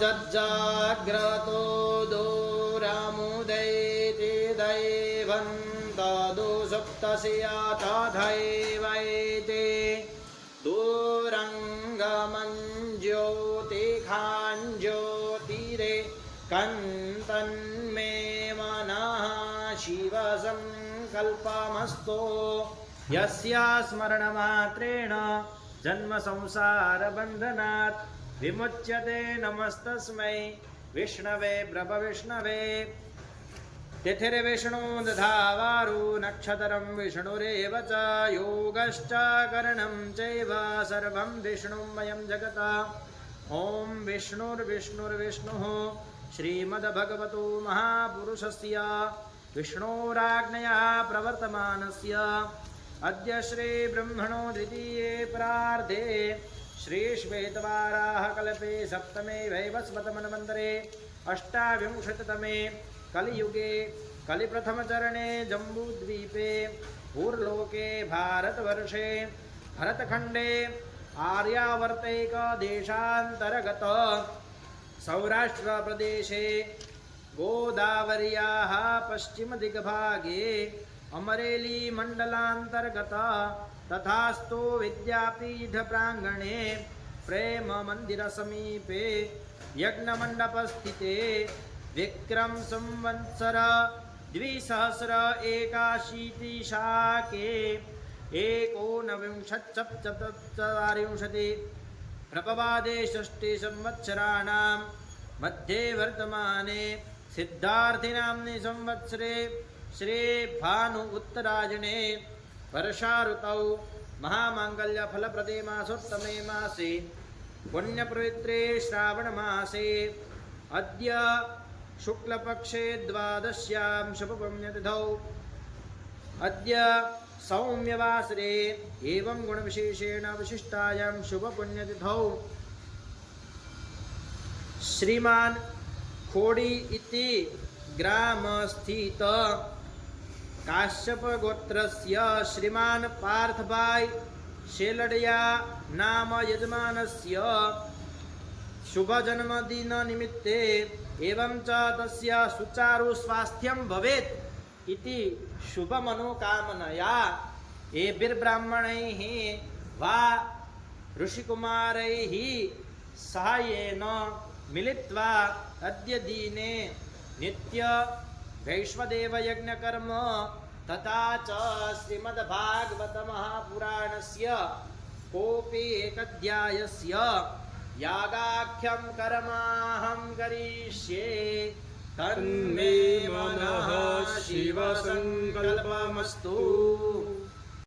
जज्जाग्रतो दोरामुदैति दैवन्तदो सप्तस्याथैवैति दूरङ्गमञ्ज्योतिखाञ्ज्योतिरे कन्तन्मे मनः शिवसङ्कल्पमस्तु यस्या स्मरणमात्रेण जन्मसंसारबन्धनात् विमुच्यते। नमस्तस्मै विष्णवे ब्रह्मविष्णवे। तिथिर्विष्णु दधावारु नक्षत्रं विष्णुरेव च योगश्च करणं चैव सर्वं विष्णुमयं जगत्। ॐ विष्णुर्विष्णुर्विष्णुः श्रीमद्भगवतो महापुरुषस्य विष्णोराज्ञया प्रवर्तमानस्य अद्य श्री ब्रह्मणो द्वितीये प्रार्धे श्री श्वेतवाराह कल्पे सप्तमे वैवस्वतमन्वन्तरे अष्टाविंशतितमे कलियुगे कलिप्रथमचरणे जम्बूद्वीपे पूर्वलोके भारतवर्षे भरतखण्डे आर्यावर्तैकदेशान्तर्गत सौराष्ट्रप्रदेशे गोदावर्याः पश्चिमदिग्भागे अमरेली मंडलांतर्गत तथास्तु विद्यापीठ प्रांगणे प्रेम मंदिर समीपे यज्ञ मंडप स्थिते विक्रम संवत्सर 2081 शाके 1940 प्रपवादे षष्ठी संवत्सराणां मध्ये वर्तमाने सिद्धार्थिनाम्नि संवत्सरे श्री भानु उत्तरायणे वर्षाऋतौ महामांगल्य फलप्रदे मासोत्तमे मासे पुण्यपवित्रे श्रावण मासे अद्य शुक्लपक्षे द्वादश्यां शुभपुण्यतिथौ अद्य सौम्यवासरे एवं गुणविशेषेण विशिष्टायां शुभपुण्यतिथौ श्रीमान खोड़ी इति ग्राम स्थित काश्यप गोत्रस्य श्रीमान पार्थभाई शेलडिया नाम यजमानस्य शुभ जन्मदिन निमित्ते एवं च तस्य सुचारु स्वास्थ्यं भवेत् इति शुभ मनोकामनया एभिर्ब्राह्मणैः वा ऋषिकुमारैः साहाय्येन मिलित्वा अद्य दिने नित्य वैश्वदेव यज्ञ कर्म तथा च श्रीमद्भागवत महापुराणस्य कोऽपि एकाध्यायस्य यागाख्यं कर्माहं करिष्ये तन्मे मनः शिवसङ्कल्पमस्तु।